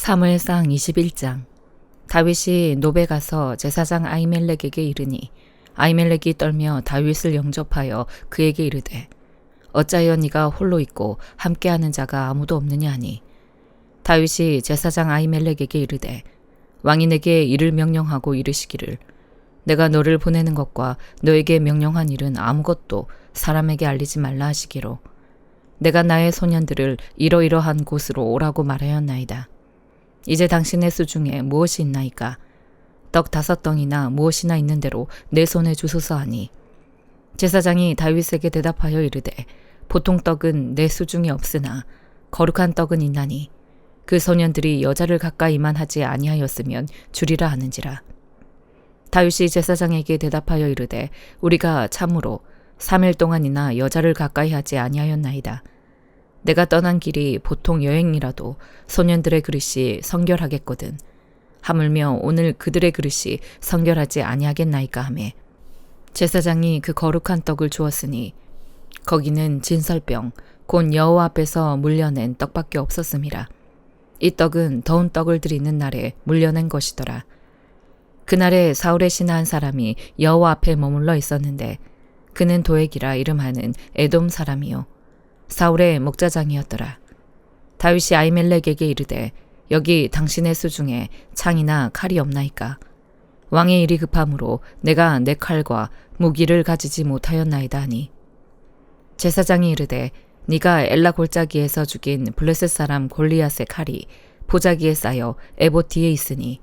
사무엘상 21장. 다윗이 노베 가서 제사장 아히멜렉에게 이르니 아히멜렉이 떨며 다윗을 영접하여 그에게 이르되 어찌하여 네가 홀로 있고 함께하는 자가 아무도 없느냐 하니 다윗이 제사장 아히멜렉에게 이르되 왕이 내게 이를 명령하고 이르시기를 내가 너를 보내는 것과 너에게 명령한 일은 아무것도 사람에게 알리지 말라 하시기로 내가 나의 소년들을 이러이러한 곳으로 오라고 말하였나이다. 이제 당신의 수중에 무엇이 있나이까? 떡 5덩이나 무엇이나 있는 대로 내 손에 주소서 하니 제사장이 다윗에게 대답하여 이르되 보통 떡은 내 수중에 없으나 거룩한 떡은 있나니 그 소년들이 여자를 가까이만 하지 아니하였으면 주리라 하는지라. 다윗이 제사장에게 대답하여 이르되 우리가 참으로 3일 동안이나 여자를 가까이 하지 아니하였나이다. 내가 떠난 길이 보통 여행이라도 소년들의 그릇이 성결하겠거든. 하물며 오늘 그들의 그릇이 성결하지 아니하겠나이까 하매 제사장이 그 거룩한 떡을 주었으니 거기는 진설병 곧 여호와 앞에서 물려낸 떡밖에 없었음이라. 이 떡은 더운 떡을 드리는 날에 물려낸 것이더라. 그날에 사울의 신하 한 사람이 여호와 앞에 머물러 있었는데 그는 도액이라 이름하는 에돔 사람이요 사울의 목자장이었더라. 다윗이 아히멜렉에게 이르되 여기 당신의 수중에 창이나 칼이 없나이까? 왕의 일이 급함으로 내가 내 칼과 무기를 가지지 못하였나이다 하니 제사장이 이르되 네가 엘라 골짜기에서 죽인 블레셋 사람 골리앗의 칼이 보자기에 쌓여 에봇 뒤에 있으니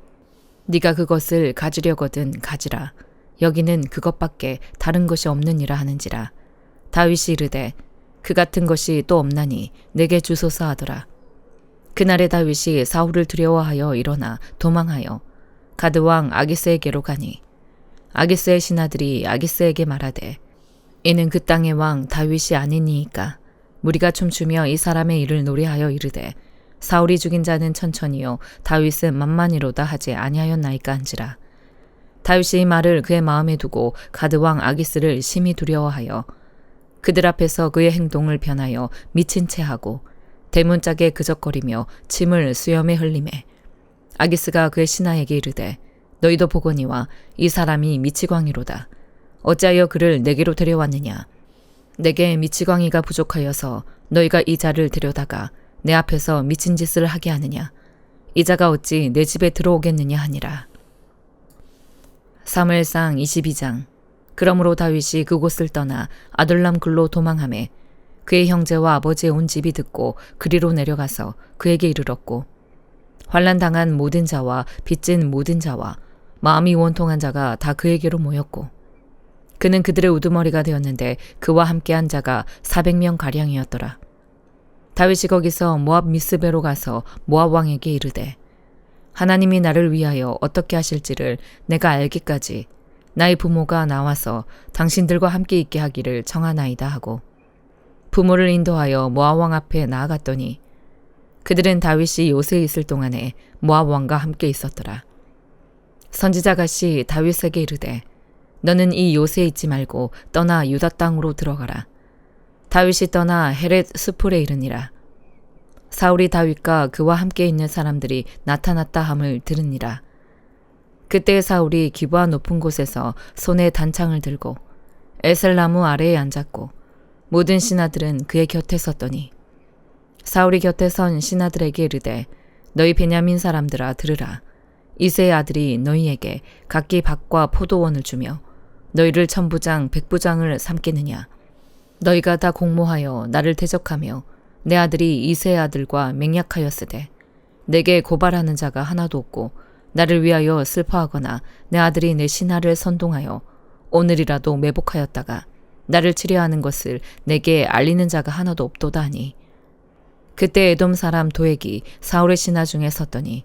네가 그것을 가지려거든 가지라. 여기는 그것밖에 다른 것이 없느니라 하는지라. 다윗이 이르되 그 같은 것이 또 없나니 내게 주소서 하더라. 그날에 다윗이 사울을 두려워하여 일어나 도망하여 가드 왕 아기스에게로 가니 아기스의 신하들이 아기스에게 말하되 이는 그 땅의 왕 다윗이 아니니이까 무리가 춤추며 이 사람의 일을 노래하여 이르되 사울이 죽인 자는 천천히요 다윗은 만만이로다 하지 아니하였나이까 한지라. 다윗이 이 말을 그의 마음에 두고 가드 왕 아기스를 심히 두려워하여 그들 앞에서 그의 행동을 변하여 미친 채 하고 대문짝에 그적거리며 침을 수염에 흘리매 아기스가 그의 신하에게 이르되 너희도 보거니와 이 사람이 미치광이로다. 어찌하여 그를 내게로 데려왔느냐? 내게 미치광이가 부족하여서 너희가 이 자를 데려다가 내 앞에서 미친 짓을 하게 하느냐? 이 자가 어찌 내 집에 들어오겠느냐 하니라. 사무엘상 22장. 그러므로 다윗이 그곳을 떠나 아둘람 굴로 도망하매 그의 형제와 아버지의 온 집이 듣고 그리로 내려가서 그에게 이르렀고 환난당한 모든 자와 빚진 모든 자와 마음이 원통한 자가 다 그에게로 모였고 그는 그들의 우두머리가 되었는데 그와 함께한 자가 400명 가량이었더라. 다윗이 거기서 모압 미스베로 가서 모압 왕에게 이르되 하나님이 나를 위하여 어떻게 하실지를 내가 알기까지 나의 부모가 나와서 당신들과 함께 있게 하기를 청하나이다 하고 부모를 인도하여 모압 왕 앞에 나아갔더니 그들은 다윗이 요새에 있을 동안에 모압 왕과 함께 있었더라. 선지자가시 다윗에게 이르되 너는 이 요새에 있지 말고 떠나 유다 땅으로 들어가라. 다윗이 떠나 헤렛 수풀에 이르니라. 사울이 다윗과 그와 함께 있는 사람들이 나타났다 함을 들으니라. 그때 사울이 기브아 높은 곳에서 손에 단창을 들고 에셀나무 아래에 앉았고 모든 신하들은 그의 곁에 섰더니 사울이 곁에 선 신하들에게 이르되 너희 베냐민 사람들아 들으라. 이새의 아들이 너희에게 각기 밭과 포도원을 주며 너희를 1000부장 100부장을 삼겠느냐. 너희가 다 공모하여 나를 대적하며 내 아들이 이새의 아들과 맹약하였으되 내게 고발하는 자가 하나도 없고 나를 위하여 슬퍼하거나 내 아들이 내 신하를 선동하여 오늘이라도 매복하였다가 나를 치려하는 것을 내게 알리는 자가 하나도 없도다 하니 그때 에돔 사람 도액이 사울의 신하 중에 섰더니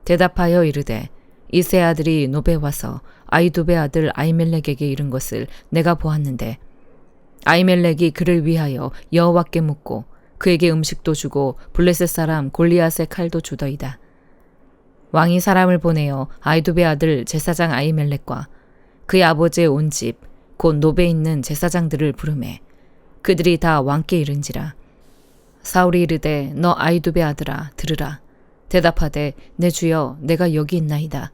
대답하여 이르되 이새 아들이 노베 와서 아히두베 아들 아히멜렉에게 이른 것을 내가 보았는데 아히멜렉이 그를 위하여 여호와께 묻고 그에게 음식도 주고 블레셋 사람 골리앗의 칼도 주더이다. 왕이 사람을 보내어 아히두베 아들 제사장 아히멜렉과 그의 아버지의 온 집 곧 노베에 있는 제사장들을 부르매 그들이 다 왕께 이른지라. 사울이 이르되 너 아히두베 아들아 들으라. 대답하되 내 주여 내가 여기 있나이다.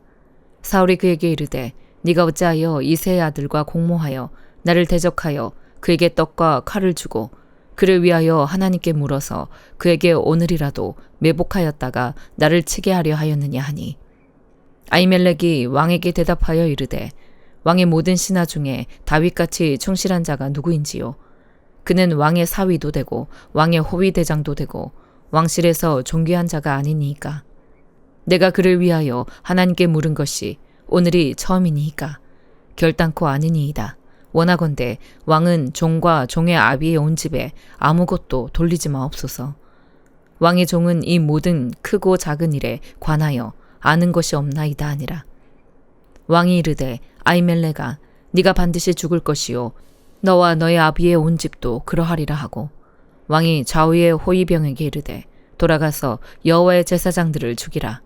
사울이 그에게 이르되 네가 어찌하여 이새의 아들과 공모하여 나를 대적하여 그에게 떡과 칼을 주고 그를 위하여 하나님께 물어서 그에게 오늘이라도 매복하였다가 나를 치게 하려 하였느냐 하니 아히멜렉이 왕에게 대답하여 이르되 왕의 모든 신하 중에 다윗같이 충실한 자가 누구인지요. 그는 왕의 사위도 되고 왕의 호위 대장도 되고 왕실에서 존귀한 자가 아니니이까. 내가 그를 위하여 하나님께 물은 것이 오늘이 처음이니이까 결단코 아니니이다. 원하건대 왕은 종과 종의 아비의 온 집에 아무것도 돌리지 마옵소서. 왕의 종은 이 모든 크고 작은 일에 관하여 아는 것이 없나이다 하니라. 왕이 이르되 아히멜렉아 네가 반드시 죽을 것이요 너와 너의 아비의 온 집도 그러하리라 하고 왕이 좌우의 호위병에게 이르되 돌아가서 여호와의 제사장들을 죽이라.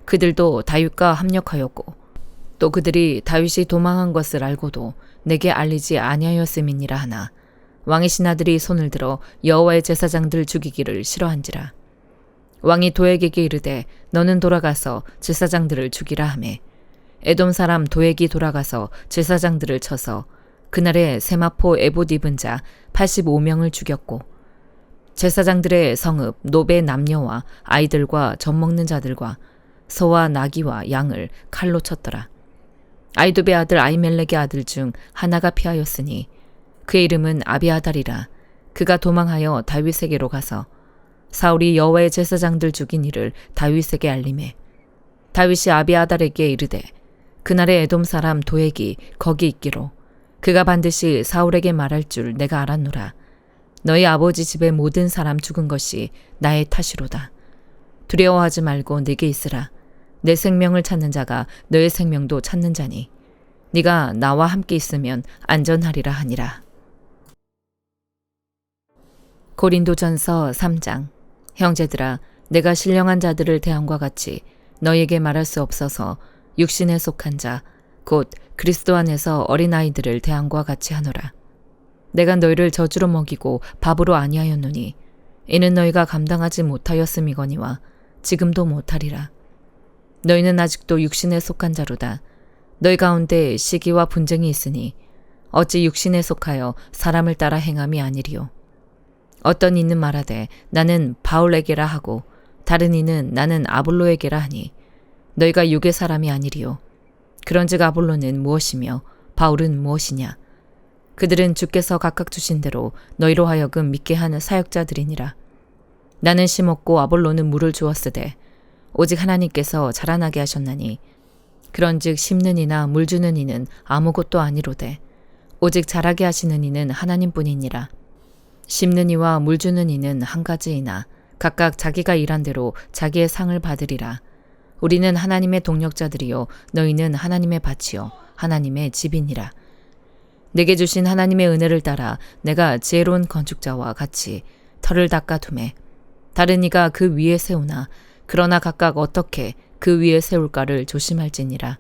그들도 다윗과 합력하였고 또 그들이 다윗이 도망한 것을 알고도 내게 알리지 아니하였음이니라 하나 왕의 신하들이 손을 들어 여호와의 제사장들 죽이기를 싫어한지라. 왕이 도액에게 이르되 너는 돌아가서 제사장들을 죽이라 하매 에돔 사람 도액이 돌아가서 제사장들을 쳐서 그날에 세마포 에봇 입은 자 85명을 죽였고 제사장들의 성읍 노베 남녀와 아이들과 젖먹는 자들과 소와 나귀와 양을 칼로 쳤더라. 아이도베 아들 아히멜렉의 아들 중 하나가 피하였으니 그의 이름은 아비아달이라. 그가 도망하여 다윗에게로 가서 사울이 여호와의 제사장들 죽인 일을 다윗에게 알리매 다윗이 아비아달에게 이르되 그날에 에돔 사람 도액이 거기 있기로 그가 반드시 사울에게 말할 줄 내가 알았노라. 너희 아버지 집의 모든 사람 죽은 것이 나의 탓이로다. 두려워하지 말고 내게 있으라. 내 생명을 찾는 자가 너의 생명도 찾는 자니 네가 나와 함께 있으면 안전하리라 하니라. 고린도전서 3장. 형제들아 내가 신령한 자들을 대함과 같이 너희에게 말할 수 없어서 육신에 속한 자 곧 그리스도 안에서 어린아이들을 대함과 같이 하노라. 내가 너희를 저주로 먹이고 밥으로 아니하였노니 이는 너희가 감당하지 못하였음이거니와 지금도 못하리라. 너희는 아직도 육신에 속한 자로다. 너희 가운데 시기와 분쟁이 있으니 어찌 육신에 속하여 사람을 따라 행함이 아니리요. 어떤 이는 말하되 나는 바울에게라 하고 다른 이는 나는 아볼로에게라 하니 너희가 육의 사람이 아니리요. 그런즉 아볼로는 무엇이며 바울은 무엇이냐. 그들은 주께서 각각 주신 대로 너희로 하여금 믿게 하는 사역자들이니라. 나는 심었고 아볼로는 물을 주었으되 오직 하나님께서 자라나게 하셨나니 그런즉 심는 이나 물 주는 이는 아무것도 아니로되 오직 자라게 하시는 이는 하나님뿐이니라. 심는 이와 물 주는 이는 한 가지이나 각각 자기가 일한 대로 자기의 상을 받으리라. 우리는 하나님의 동력자들이요 너희는 하나님의 밭이요 하나님의 집이니라. 내게 주신 하나님의 은혜를 따라 내가 지혜로운 건축자와 같이 터를 닦아두매 다른 이가 그 위에 세우나 그러나 각각 어떻게 그 위에 세울까를 조심할지니라.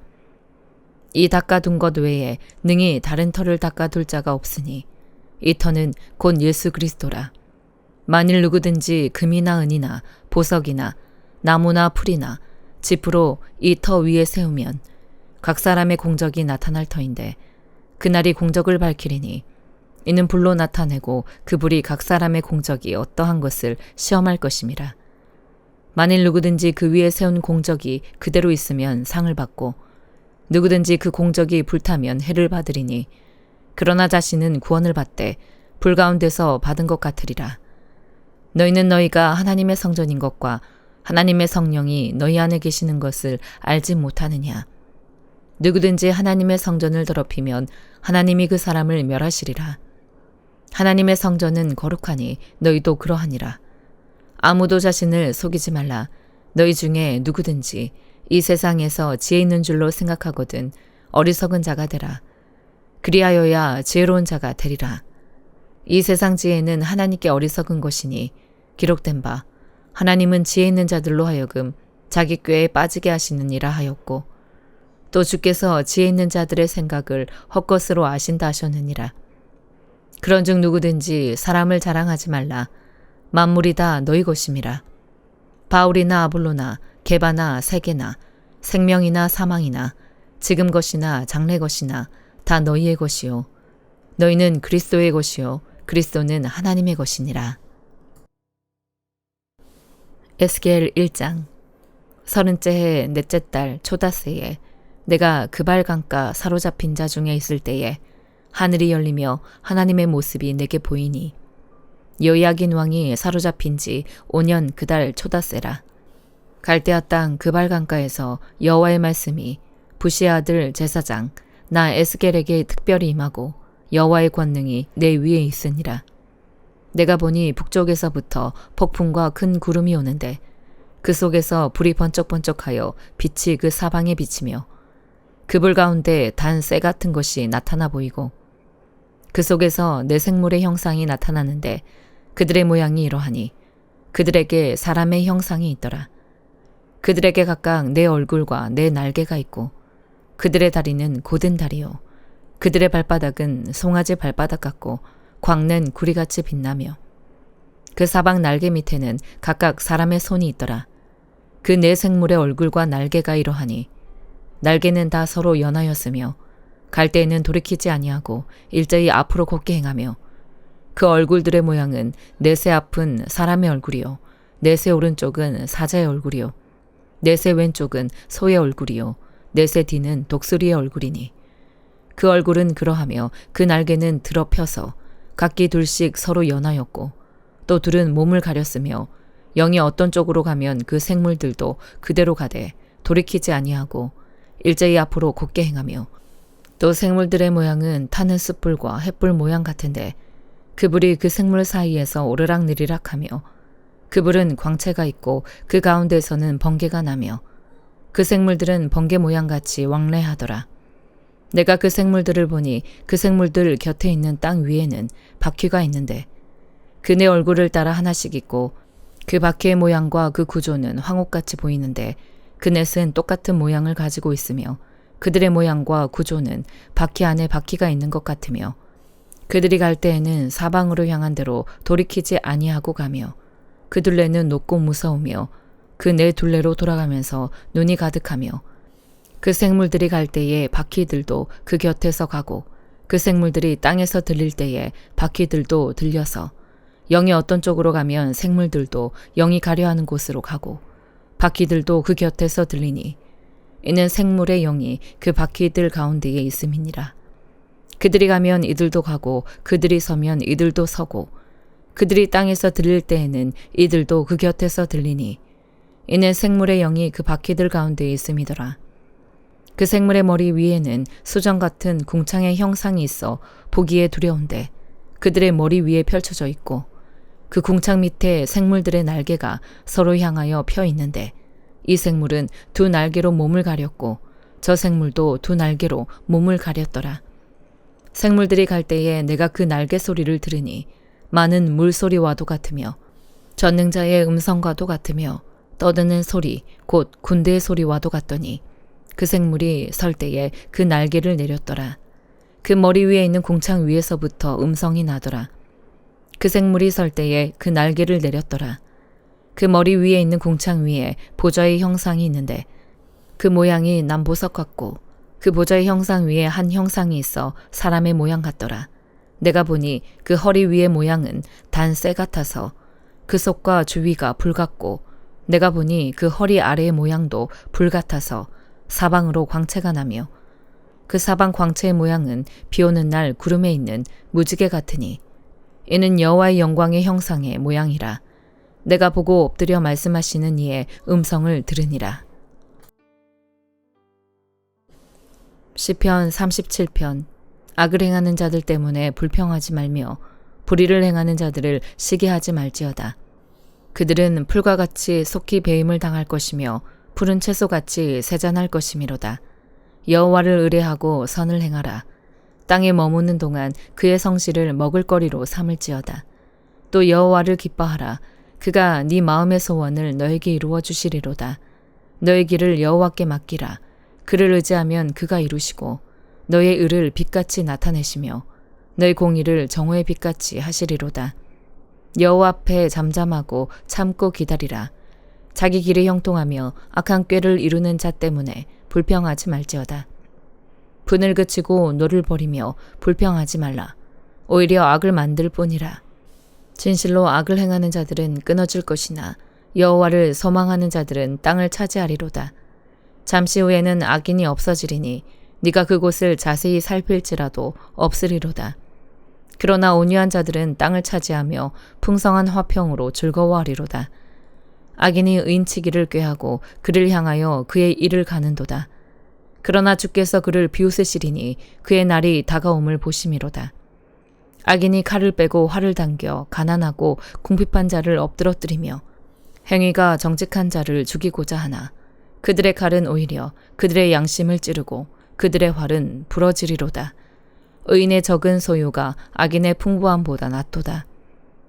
이 닦아둔 것 외에 능히 다른 터를 닦아둘 자가 없으니 이 터는 곧 예수 그리스도라. 만일 누구든지 금이나 은이나 보석이나 나무나 풀이나 짚으로 이 터 위에 세우면 각 사람의 공적이 나타날 터인데 그날이 공적을 밝히리니 이는 불로 나타내고 그 불이 각 사람의 공적이 어떠한 것을 시험할 것임이라. 만일 누구든지 그 위에 세운 공적이 그대로 있으면 상을 받고 누구든지 그 공적이 불타면 해를 받으리니 그러나 자신은 구원을 받되 불 가운데서 받은 것 같으리라. 너희는 너희가 하나님의 성전인 것과 하나님의 성령이 너희 안에 계시는 것을 알지 못하느냐. 누구든지 하나님의 성전을 더럽히면 하나님이 그 사람을 멸하시리라. 하나님의 성전은 거룩하니 너희도 그러하니라. 아무도 자신을 속이지 말라. 너희 중에 누구든지 이 세상에서 지혜 있는 줄로 생각하거든 어리석은 자가 되라. 그리하여야 지혜로운 자가 되리라. 이 세상 지혜는 하나님께 어리석은 것이니 기록된 바 하나님은 지혜 있는 자들로 하여금 자기 꾀에 빠지게 하시느니라 하였고 또 주께서 지혜 있는 자들의 생각을 헛것으로 아신다 하셨느니라. 그런즉 누구든지 사람을 자랑하지 말라. 만물이 다 너희 것임이라. 바울이나 아볼로나 개바나 세계나 생명이나 사망이나 지금 것이나 장래 것이나 다 너희의 것이요 너희는 그리스도의 것이요 그리스도는 하나님의 것이니라. 에스겔 1장. 30째 해 넷째 달 초다새에 내가 그발 강가 사로잡힌 자 중에 있을 때에 하늘이 열리며 하나님의 모습이 내게 보이니 여호야긴 왕이 사로잡힌 지 5년 그달 초다새라. 갈대아 땅 그발 강가에서 여호와의 말씀이 부시의 아들 제사장 나 에스겔에게 특별히 임하고 여호와의 권능이 내 위에 있으니라. 내가 보니 북쪽에서부터 폭풍과 큰 구름이 오는데 그 속에서 불이 번쩍번쩍하여 빛이 그 사방에 비치며 그 불 가운데 단 쇠 같은 것이 나타나 보이고 그 속에서 내 생물의 형상이 나타나는데 그들의 모양이 이러하니 그들에게 사람의 형상이 있더라. 그들에게 각각 내 얼굴과 내 날개가 있고 그들의 다리는 곧은 다리요 그들의 발바닥은 송아지 발바닥 같고 광는 구리같이 빛나며 그 사방 날개 밑에는 각각 사람의 손이 있더라. 그 네 생물의 얼굴과 날개가 이러하니 날개는 다 서로 연하였으며 갈 때에는 돌이키지 아니하고 일제히 앞으로 걷게 행하며 그 얼굴들의 모양은 넷의 앞은 사람의 얼굴이요 넷의 오른쪽은 사자의 얼굴이요 넷의 왼쪽은 소의 얼굴이요 넷의 뒤는 독수리의 얼굴이니 그 얼굴은 그러하며 그 날개는 들어 펴서 각기 둘씩 서로 연하였고 또 둘은 몸을 가렸으며 영이 어떤 쪽으로 가면 그 생물들도 그대로 가되 돌이키지 아니하고 일제히 앞으로 걷게 행하며 또 생물들의 모양은 타는 숯불과 횃불 모양 같은데 그 불이 그 생물 사이에서 오르락내리락 하며 그 불은 광채가 있고 그 가운데서는 번개가 나며 그 생물들은 번개 모양같이 왕래하더라. 내가 그 생물들을 보니 그 생물들 곁에 있는 땅 위에는 바퀴가 있는데 그네 얼굴을 따라 하나씩 있고 그 바퀴의 모양과 그 구조는 황옥같이 보이는데 그 넷은 똑같은 모양을 가지고 있으며 그들의 모양과 구조는 바퀴 안에 바퀴가 있는 것 같으며 그들이 갈 때에는 사방으로 향한 대로 돌이키지 아니하고 가며 그 둘레는 높고 무서우며 그 네 둘레로 돌아가면서 눈이 가득하며 그 생물들이 갈 때에 바퀴들도 그 곁에서 가고 그 생물들이 땅에서 들릴 때에 바퀴들도 들려서 영이 어떤 쪽으로 가면 생물들도 영이 가려 하는 곳으로 가고 바퀴들도 그 곁에서 들리니 이는 생물의 영이 그 바퀴들 가운데에 있음이니라. 그들이 가면 이들도 가고 그들이 서면 이들도 서고 그들이 땅에서 들릴 때에는 이들도 그 곁에서 들리니 이는 생물의 영이 그 바퀴들 가운데에 있음이더라. 그 생물의 머리 위에는 수정 같은 궁창의 형상이 있어 보기에 두려운데 그들의 머리 위에 펼쳐져 있고 그 궁창 밑에 생물들의 날개가 서로 향하여 펴 있는데 이 생물은 두 날개로 몸을 가렸고 저 생물도 두 날개로 몸을 가렸더라. 생물들이 갈 때에 내가 그 날개 소리를 들으니 많은 물소리와도 같으며 전능자의 음성과도 같으며 떠드는 소리 곧 군대의 소리와도 같더니 그 생물이 설 때에 그 날개를 내렸더라. 그 머리 위에 있는 궁창 위에서부터 음성이 나더라. 그 생물이 설 때에 그 날개를 내렸더라. 그 머리 위에 있는 궁창 위에 보좌의 형상이 있는데 그 모양이 남보석 같고 그 보좌의 형상 위에 한 형상이 있어 사람의 모양 같더라. 내가 보니 그 허리 위의 모양은 단 쇠 같아서 그 속과 주위가 불 같고 내가 보니 그 허리 아래의 모양도 불 같아서 사방으로 광채가 나며 그 사방 광채의 모양은 비 오는 날 구름에 있는 무지개 같으니 이는 여호와의 영광의 형상의 모양이라. 내가 보고 엎드려 말씀하시는 이의 음성을 들으니라. 시편 37편. 악을 행하는 자들 때문에 불평하지 말며 불의를 행하는 자들을 시기하지 말지어다. 그들은 풀과 같이 속히 배임을 당할 것이며 푸른 채소같이 세잔할 것이미로다. 여호와를 의뢰하고 선을 행하라. 땅에 머무는 동안 그의 성실을 먹을거리로 삼을지어다. 또 여호와를 기뻐하라. 그가 네 마음의 소원을 너에게 이루어 주시리로다. 너의 길을 여호와께 맡기라. 그를 의지하면 그가 이루시고 너의 의를 빛같이 나타내시며 너의 공의를 정오의 빛같이 하시리로다. 여호와 앞에 잠잠하고 참고 기다리라. 자기 길에 형통하며 악한 꾀를 이루는 자 때문에 불평하지 말지어다. 분을 그치고 노를 버리며 불평하지 말라. 오히려 악을 만들 뿐이라. 진실로 악을 행하는 자들은 끊어질 것이나 여호와를 소망하는 자들은 땅을 차지하리로다. 잠시 후에는 악인이 없어지리니 네가 그곳을 자세히 살필지라도 없으리로다. 그러나 온유한 자들은 땅을 차지하며 풍성한 화평으로 즐거워하리로다. 악인이 의인치기를 꾀하고 그를 향하여 그의 일을 가는도다. 그러나 주께서 그를 비웃으시리니 그의 날이 다가옴을 보심이로다. 악인이 칼을 빼고 활을 당겨 가난하고 궁핍한 자를 엎드러뜨리며 행위가 정직한 자를 죽이고자 하나 그들의 칼은 오히려 그들의 양심을 찌르고 그들의 활은 부러지리로다. 의인의 적은 소유가 악인의 풍부함보다 낫도다.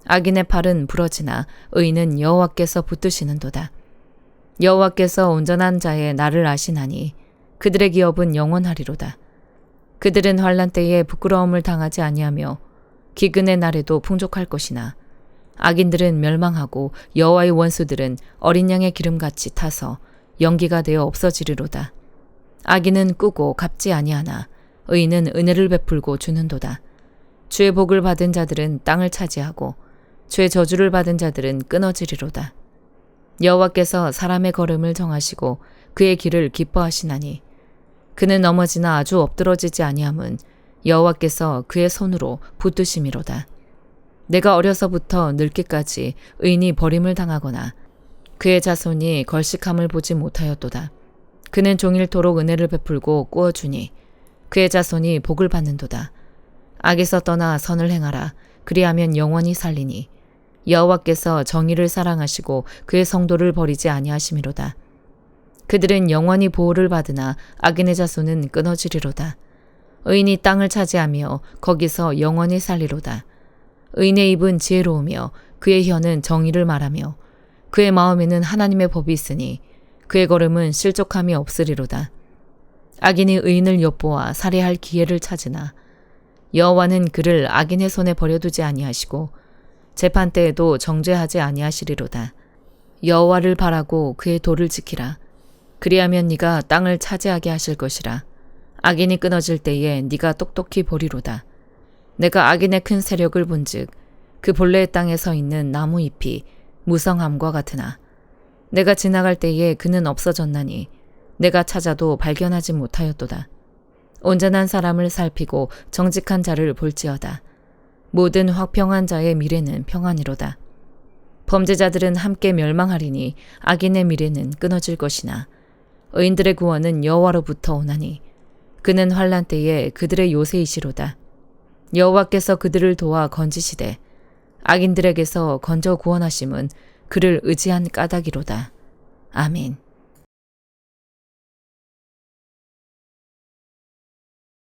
악인의 팔은 부러지나 의인은 여호와께서 붙드시는도다. 여호와께서 온전한 자의 날을 아시나니 그들의 기업은 영원하리로다. 그들은 환난 때에 부끄러움을 당하지 아니하며 기근의 날에도 풍족할 것이나 악인들은 멸망하고 여호와의 원수들은 어린 양의 기름같이 타서 연기가 되어 없어지리로다. 악인은 꾸고 갚지 아니하나 의인은 은혜를 베풀고 주는도다. 주의 복을 받은 자들은 땅을 차지하고 주의 저주를 받은 자들은 끊어지리로다. 여호와께서 사람의 걸음을 정하시고 그의 길을 기뻐하시나니 그는 넘어지나 아주 엎드러지지 아니함은 여호와께서 그의 손으로 붙드심이로다. 내가 어려서부터 늙기까지 의인이 버림을 당하거나 그의 자손이 걸식함을 보지 못하였도다. 그는 종일토록 은혜를 베풀고 꾸어주니 그의 자손이 복을 받는도다. 악에서 떠나 선을 행하라. 그리하면 영원히 살리니 여호와께서 정의를 사랑하시고 그의 성도를 버리지 아니하심이로다. 그들은 영원히 보호를 받으나 악인의 자손은 끊어지리로다. 의인이 땅을 차지하며 거기서 영원히 살리로다. 의인의 입은 지혜로우며 그의 혀는 정의를 말하며 그의 마음에는 하나님의 법이 있으니 그의 걸음은 실족함이 없으리로다. 악인이 의인을 엿보아 살해할 기회를 찾으나 여호와는 그를 악인의 손에 버려두지 아니하시고 재판 때에도 정죄하지 아니하시리로다. 여호와를 바라고 그의 도를 지키라. 그리하면 네가 땅을 차지하게 하실 것이라. 악인이 끊어질 때에 네가 똑똑히 보리로다. 내가 악인의 큰 세력을 본즉 그 본래의 땅에 서 있는 나무 잎이 무성함과 같으나 내가 지나갈 때에 그는 없어졌나니 내가 찾아도 발견하지 못하였도다. 온전한 사람을 살피고 정직한 자를 볼지어다. 모든 화평한 자의 미래는 평안이로다. 범죄자들은 함께 멸망하리니 악인의 미래는 끊어질 것이나 의인들의 구원은 여호와로부터 오나니 그는 환난 때에 그들의 요새이시로다. 여호와께서 그들을 도와 건지시되 악인들에게서 건져 구원하심은 그를 의지한 까닭이로다. 아멘.